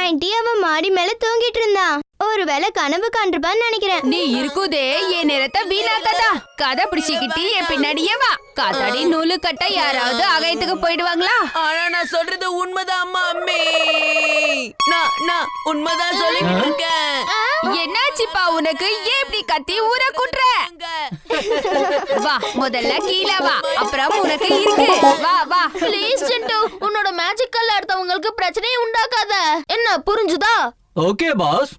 Anti அவன் மாடி மேல தூங்கிட்டு இருந்தான். ஒருவேளை கனவு காண்பான்னு நினைக்கிறேன். நீ இருக்குதே என் நேரத்தை வீணாக்கதா. கதை பிடிச்சிக்கிட்டு என் பின்னாடியே வா. காத்தாடி நூலு கட்ட யாராவது அகையத்துக்கு போயிடுவாங்களா? ஆனா நான் சொல்றது உண்மைதான் அம்மா. அம்மே நான் உண்மைதான் சொல்லிட்டு இருக்கேன். என்னாச்சுப்பா உனக்கு? ஏன் இப்படி கத்தி ஊற கூட்டுற? வா முதல்ல கீழே வா, அப்புறம் உனக்கு இருக்கு. வா வா. ப்ளீஸ் ஜென்டு, உன்னோட மேஜிக் கல்ல அடுத்தவங்களுக்கு பிரச்சனையை உண்டாக்காத. என்ன புரிஞ்சுதா? Okay pass.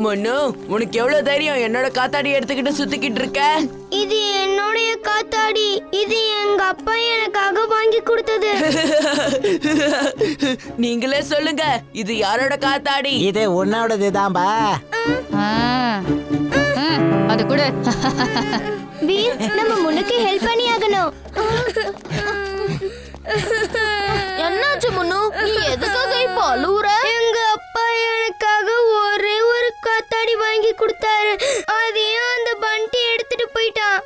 மொன்னு, உனக்கு எவ்வளவு தைரியம் என்னோட காத்தாடி எடுத்துக்கிட்டு சுத்திக்கிட்டு இருக்க? இது என்னுடைய காத்தாடி. இது எங்க அப்பா எனக்காக வாங்கி கொடுத்தது. நீங்களே சொல்லுங்க, இது யாரோட காத்தாடி? இது உன்னோடதுதான்பா. அது கூட வீர், நம்ம முன்னுக்கு ஹெல்ப் பண்ணி ஆகணும். என்னாச்சு முன்னு? நீ எதுக்காக இப்ப அழுவுற? எங்க அப்பா எனக்காக ஒரே ஒரு காத்தாடி வாங்கி கொடுத்தாரு. அதையும் அந்த பண்டி எடுத்துட்டு போயிட்டான்.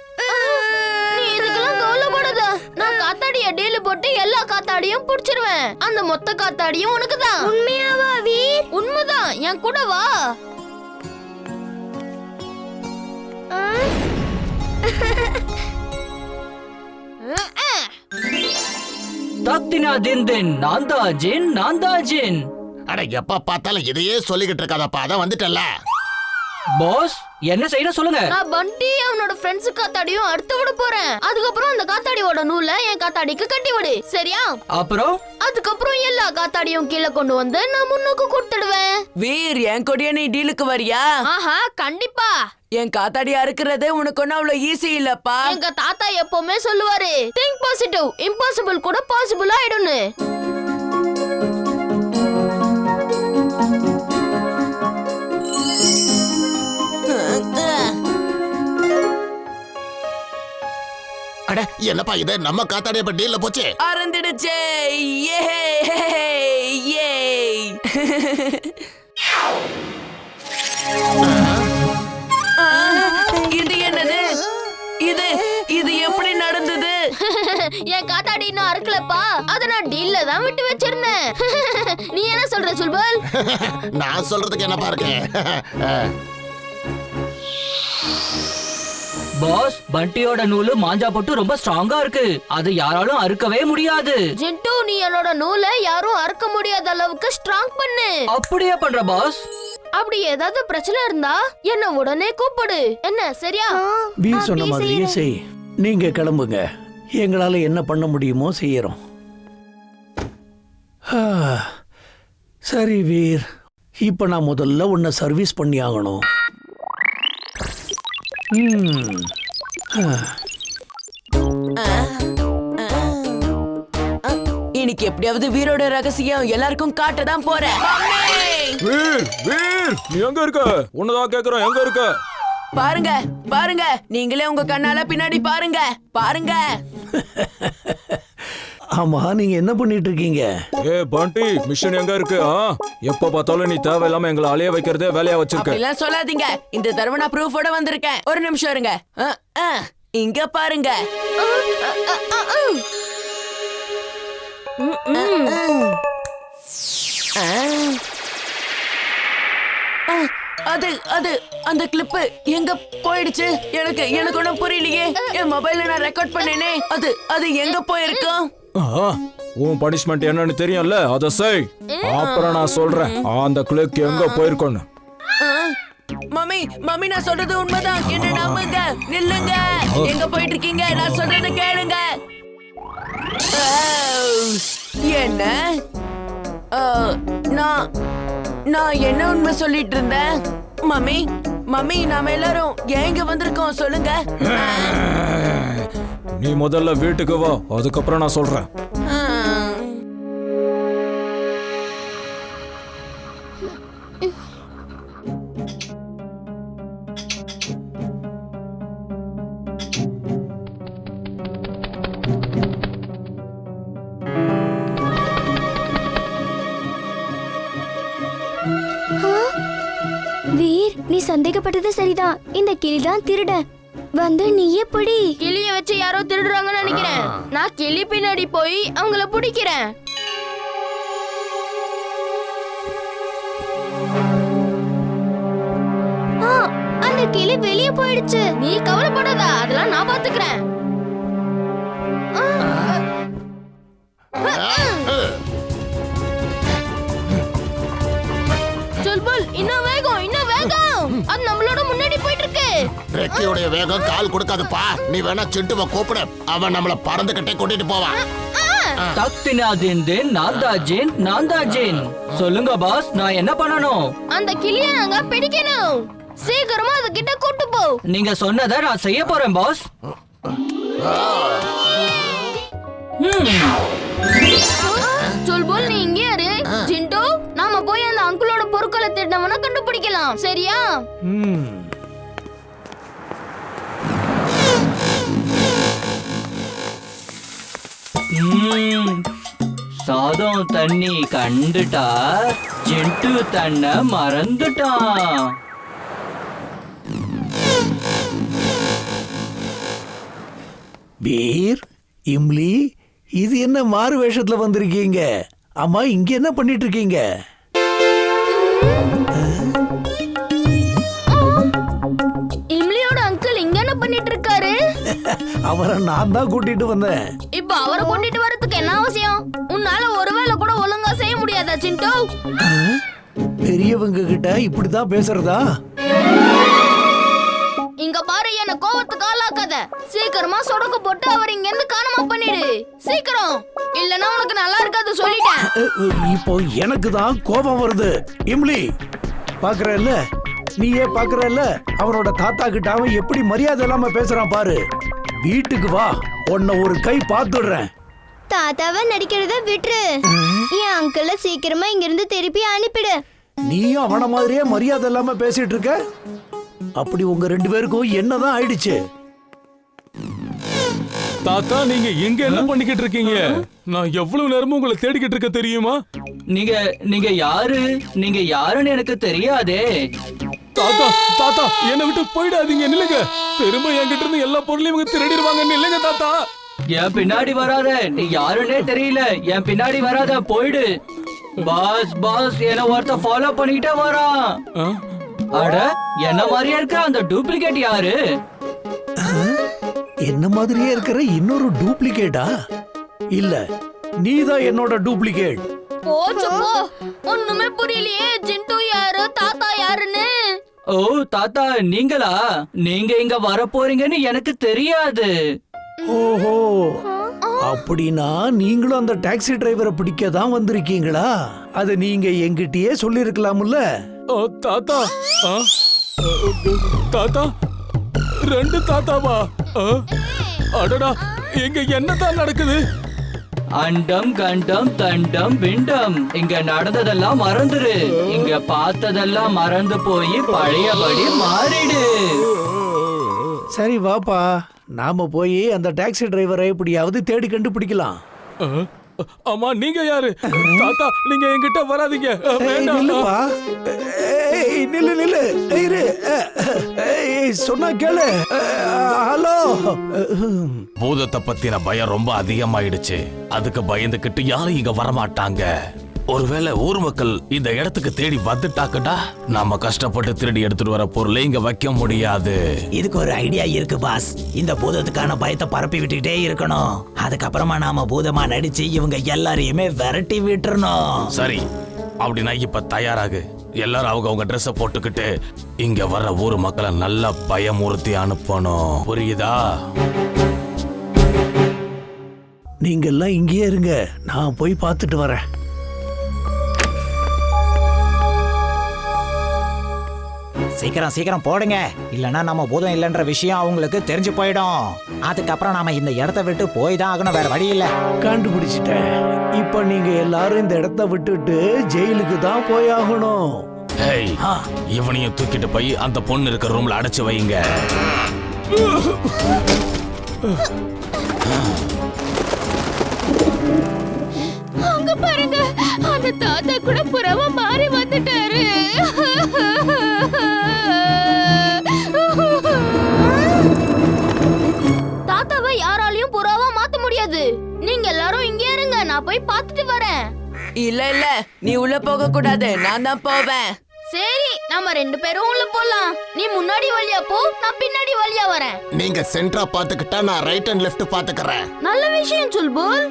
நீ இதுக்கெல்லாம் கவலைப்படாத. நான் காத்தாடிய டீல் போட்டு எல்லா காத்தாடியும் புடிச்சிருவேன். அந்த மொத்த காத்தாடியும் உனக்குதான். உண்மையாவா வீர்? உண்மைதான். என் கூட வா. தக்தினா தின் தின் நான்தா ஜின் நான்தா ஜின். அட எப்ப பார்த்தாலும் இதையே சொல்லிக்கிட்டு இருக்காதப்பா. அதான் வந்துட்டல. பாஸ் என்ன செய்யணும் சொல்லுங்க. நான் பண்டி அவனோட ஃப்ரெண்ட்ஸ் காத்தாடியும் அடுத்து விட போறேன். அதுக்கப்புறம் அந்த காத்தாடியோட நூலை என் காத்தாடிக்கு கட்டி விடு, சரியா? அப்புறம் அதுக்கப்புறம் எல்லா காத்தாடியும் கீழே கொண்டு வந்து நான் முன்னுக்கு கொடுத்துடுவேன். வீர், என் கொடியா நீ டீலுக்கு வரியா? ஆஹா, கண்டிப்பா. என் காத்தாடி அறுக்கிறது உனக்கு ஒன்னும் அவ்வளவு ஈஸி இல்லப்பா. எங்க தாத்தா எப்பவுமே சொல்லுவாரு, திங்க் பாசிட்டிவ், இம்பாசிபிள் கூட பாசிபிள் ஆயிடும்னு. அட என்னப்பா இது? நம்ம காத்தாடி இப்ப டீல்ல போச்சு. அறந்துடுச்சே. ஏ ஏ. இது என்னது? இது இது எப்படி நடந்தது? என் காத்தாடி இன்னும் அறுக்கலப்பா. அத நான் டீல்ல தான் விட்டு வச்சிருந்தேன். நீ என்ன சொல்ற சுல்பல்? நான் சொல்றதுக்கு என்னப்பா இருக்கு? பாஸ், பண்டியோட நூலு மாஞ்சா போட்டு ரொம்ப ஸ்ட்ராங்கா இருக்கு. அது யாராலும் அறுக்கவே முடியாது. ஜென்டு, நீ என்னோட நூலை யாரும் அறுக்க முடியாத அளவுக்கு ஸ்ட்ராங் பண்ணு. அப்படியே பண்ற பாஸ். அப்படி ஏதாவது பிரச்சனை இருந்தா என்ன உடனே கூப்பிடு. என்ன, சரியா? வீர் சொன்ன மாதிரியே செய். நீங்க கிளம்புங்க. எங்களால என்ன பண்ண முடியுமோ செய்யறோம். சரி வீர், இப்ப நான் முதல்ல உன்னை சர்வீஸ் பண்ணி ஆகணும். இன்னைக்கு எப்படியாவது வீரோட ரகசியம் எல்லாருக்கும் காட்டதான் போறேன். வீர், வீர், நீ எங்க இருக்க? உன்னதான் கேக்குறேன், எங்க இருக்க? பாருங்க பாருங்க, நீங்களே உங்க கண்ணால பின்னாடி பாருங்க பாருங்க. ஆமா, நீங்க என்ன பண்ணிட்டு இருக்கீங்க? ஏ பண்டி, மிஷன் எங்க இருக்கு? எப்ப பார்த்தாலும் நீ தேவையில்லாம எங்களை அலைய வைக்கிறதே வேலையா வச்சிருக்க. அப்படிலாம் சொல்லாதீங்க. இந்த தடவை நான் ப்ரூஃபோட வந்திருக்கேன். ஒரு நிமிஷம் இருங்க. இங்க பாருங்க. அது அது அந்த கிளிப்பு எங்க போயிடுச்சு? எனக்கு ஒண்ணும் புரியலையே. என் மொபைல்ல நான் ரெக்கார்ட் பண்ணேனே, அது அது எங்க போயிருக்கும்? உன் பனிஷ்மெண்ட் என்னன்னு தெரியும்ல, அத செய். அப்புறம் நான் சொல்றேன் அந்த கிளிக் எங்க போயிருக்கோன்னு. மம்மி மம்மி, நான் சொல்றது உண்மைதான். என்ன நம்புங்க. நில்லுங்க. எங்க போயிட்டு இருக்கீங்க? நான் சொல்றத கேளுங்க. என்ன? நான் என்ன உண்மை சொல்லிட்டு இருந்தேன்? மம்மி மம்மி, நாம எல்லாரும் எங்க வந்திருக்கோம் சொல்லுங்க. நீ முதல்ல வீட்டுக்கு வா, அதுக்கப்புறம் நான் சொல்றேன். வீர், நீ சந்தேகப்பட்டது சரிதான். இந்த கிளிதான் திருட. வந்து நீயே பிடி. கிளிய வச்சு யாரோ திருடுறாங்கன்னு நினைக்கிறேன். நான் கிளி பின்னாடி போய் அவங்கள பிடிக்கிறேன். கிளி வெளியே போயிடுச்சு. நீ கவலைப்படாத, அதெல்லாம் நான் பாத்துக்கிறேன். சொல்புல், இன்னும் வேகம், இன்னும் வேகம். அது நம்மளோட முன்னாடி போயிட்டு இருக்கு. ரெக்கையுடைய வேகம் கால் கொடுக்காதுப்பா. நீ வேணா சிண்டுவ கூப்பிடு, அவன் நம்மள பறந்துகிட்டே கூட்டிட்டு போவான். தக்தினாதின் நாந்தாஜின் நாந்தாஜின். சொல்லுங்க பாஸ், நான் என்ன பண்ணணும்? அந்த கிளிய நாங்க பிடிக்கணும். சீக்கிரமா அது கிட்ட கூட்டு போ. நீங்க சொன்னதை நான் செய்ய போறேன் பாஸ். சொல்புல், நீ இங்கே இரு. ஜிண்டு, நாம போய் அந்த அங்கிளோட பொருட்களை திருடவன கண்டுபிடிக்கலாம். சரியா? சாதம் தண்ணி கண்டுட்டா ஜிண்டு தன்னை மறந்துட்டான். பீர், இம்லி, இது என்ன மாறு வேஷத்துல வந்திருக்கீங்க? அம்மா, இங்க என்ன பண்ணிட்டு இருக்கீங்க? இம்லியோட அங்கிள் இங்க என்ன பண்ணிட்டு இருக்காரு? அவரை நான் தான் கூட்டிட்டு வந்தேன். இப்ப அவரை கொண்டுட்டு வரதுக்கு என்ன அவசியம்? உன்னால ஒருவேளை கூட ஒழுங்கா செய்ய முடியாதா சிண்டு? பெரியவங்க கிட்ட இப்படிதான் பேசுறதா? இங்க பாரு, என்ன கோவத்துக்கு ஆளாக்காத. சீக்கிரமா சொடக்கு போட்டு அவர் இங்க இருந்து காணாம பண்ணிடு. சீக்கிரம், இல்லனா உனக்கு நல்லா இருக்காது சொல்லிட்டேன். இப்போ எனக்கு தான் கோபம் வருது. இம்லி, பாக்குறல்ல, நீயே பாக்குறல்ல, அவனோட தாத்தா கிட்ட அவன் எப்படி மரியாதை இல்லாம பேசுறான் பாரு. வீட்டுக்கு வா, உன்னை ஒரு கை பார்த்துடுறேன். தாத்தாவை நடிக்கிறத விட்டுரு. என் அங்கிள சீக்கிரமா இங்க இருந்து திருப்பி அனுப்பிடு. நீயும் அவன மாதிரியே மரியாதை இல்லாம பேசிட்டு இருக்க. அப்படி உங்க ரெண்டு பேருக்கும் என்னதான் ஆயிடுச்சு? தாத்தா, நீங்க எங்க என்ன பண்ணிக்கிட்டு இருக்கீங்க? நான் எவ்வளவு நேரமும் உங்களை தேடிக்கிட்டு இருக்க தெரியுமா? நீங்க நீங்க யாரு? நீங்க யாருன்னு எனக்கு தெரியாதே. தாத்தா, தாத்தா, என்னை விட்டு போயிடாதீங்க, நில்லுங்க. திரும்ப என்கிட்ட இருந்து எல்லா பொருளையும் இவங்க திருடிடுவாங்க, நில்லுங்க தாத்தா. என் பின்னாடி வராத, நீ யாருன்னே தெரியல. என் பின்னாடி வராத, போயிடு. பாஸ் பாஸ், என்ன ஒருத்த ஃபாலோ பண்ணிட்டே வரான். அட, என்ன மாதிரியே இருக்க அந்த டூப்ளிகேட் யாரு? என்ன மாதிரியே இருக்கிற இன்னொரு டூப்ளிகேட்டா? இல்ல, நீதான் என்னோட டூப்ளிகேட். போச்சு போ. ஒண்ணுமே புரியலையே. ஜிண்டு யாரு, தாத்தா யாருன்னு. ஓ, தாத்தா நீங்களா? நீங்க இங்க வர போறீங்கன்னு எனக்கு தெரியாது. ஓஹோ, அப்படின்னா நீங்களும் அந்த டாக்ஸி டிரைவரை பிடிக்க தான் வந்திருக்கீங்களா? அத நீங்க என்கிட்டயே சொல்லிருக்கலாம்ல. தாத்தா, தாத்தா, ரெண்டு தாத்தாவா? அடடா, இங்க என்னதான் நடக்குது? அண்டம் கண்டம் தண்டம் பிண்டம். இங்க நடந்ததெல்லாம் மறந்துரு. இங்க பார்த்ததெல்லாம் மறந்து போய் பழையபடி மாறிடு. சரி வாப்பா, நாம போய் அந்த டாக்ஸி டிரைவரை எப்படியாவது தேடி கண்டுபிடிக்கலாம். ஆமா, நீங்க யாரு? தாத்தா, நீங்க என்கிட்ட வராதீங்க. நில்லுப்பா, நில்லு நில்லு, இரு. சொன்னா கேளு. ஹலோ. பூதத்தை பத்தின பயம் ரொம்ப அதிகமாயிடுச்சு. அதுக்கு பயந்துகிட்டு யாரும் இங்க வரமாட்டாங்க. ஒருவேளை ஊர் மக்கள் இந்த இடத்துக்கு தேடி வந்துட்டாக்கடா, நாம கஷ்டப்பட்டு திருடி எடுத்துட்டு வர பொருளை இங்க வைக்க முடியாது. இதுக்கு ஒரு ஐடியா இருக்கு பாஸ். இந்த பூதத்துக்கான பயத்தை பரப்பி விட்டுக்கிட்டே இருக்கணும். அதுக்கப்புறமா நாம பூதமா நடிச்சு இவங்க எல்லாரையுமே விரட்டி விட்டுறணும். சரி, அப்படின்னா இப்ப தயாராகு. எல்லாரும் அவங்க ட்ரெஸ்ஸ போட்டுக்கிட்டு இங்க வர்ற ஊர் மக்களை நல்லா பயமுறுத்தி அனுப்பணும். புரியுதா? நீங்க எல்லாம் இங்கேயே இருங்க, நான் போய் பார்த்துட்டு வரேன். சீக்கிரம் சீக்கிரம் போடுங்க, இல்லனா நம்ம பூதம் இல்லைன்ற விஷயம் அவங்களுக்கு தெரிஞ்சு போயிடும். அதுக்கப்புறம் நாம இந்த இடத்த விட்டு போய் தான் ஆகணும், வேற வழி இல்ல. கண்டுபிடிச்சிட்டேன். இப்ப நீங்க எல்லாரும் இந்த இடத்த விட்டுட்டு ஜெயிலுக்கு தான் போய் ஆகணும். ஏய், இவனையும் தூக்கிட்டு போய் அந்த பொண்ணு இருக்கிற ரூம்ல அடைச்சு வைங்க. அங்க பாருங்க, அந்த தாத்தா கூட புறவா மாறி வந்துட்டாரு. தாத்தாவை யாராலையும் புறாவா மாத்த முடியாது. நீங்க எல்லாரும் இங்கே இருங்க, நான் போய் பார்த்துட்டு வரேன். இல்ல இல்ல, நீ உள்ள போக கூடாது, நான் தான் போவேன். சரி. நாம 2 பேரும் உள்ள போலாம். நீ முன்னாடி வழியா போ, நான் பின்னாடி வழியா வரேன். நீங்க சென்டரா பாத்துக்கிட்டா நான் ரைட் அண்ட் லெஃப்ட் பாத்துக்கறேன். நல்ல விஷயம் சுல்புல்.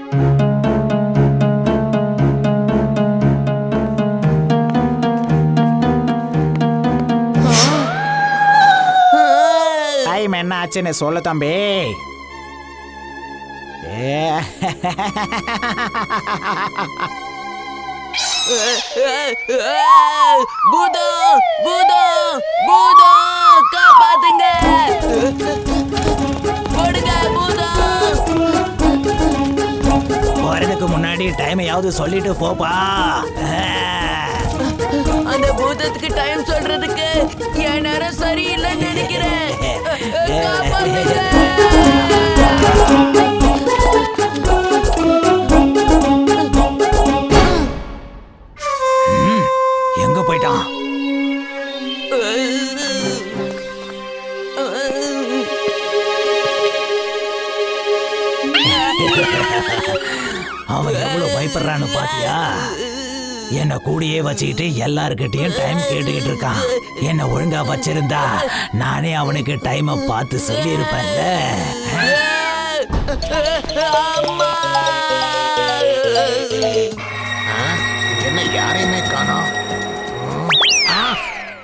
டைம் என்ன ஆச்சுன்னு சொல்லு தம்பி. பூதம் பூதம் பூதம் காப்பாத்துங்க. போடுங்க பூதம். போறதுக்கு முன்னாடி டைமையாவது சொல்லிட்டு போப்பா. அந்த பூதத்துக்கு டைம் சொல்றதுக்கு என் நேரம் சரியில்லைன்னு நினைக்கிறேன். காப்பாத்துங்க. எங்க போயிட்டான்? அவன் எவ்வளவு பயப்படுறான்னு பாத்தியா? என்ன கூடயே வச்சுக்கிட்டு எல்லார்கிட்டயும் டைம் கேட்டுக்கிட்டு இருக்கான். என்ன ஒழுங்கா வச்சிருந்தா நானே அவனுக்கு டைமை பார்த்து சொல்லி இருப்பேன்ல.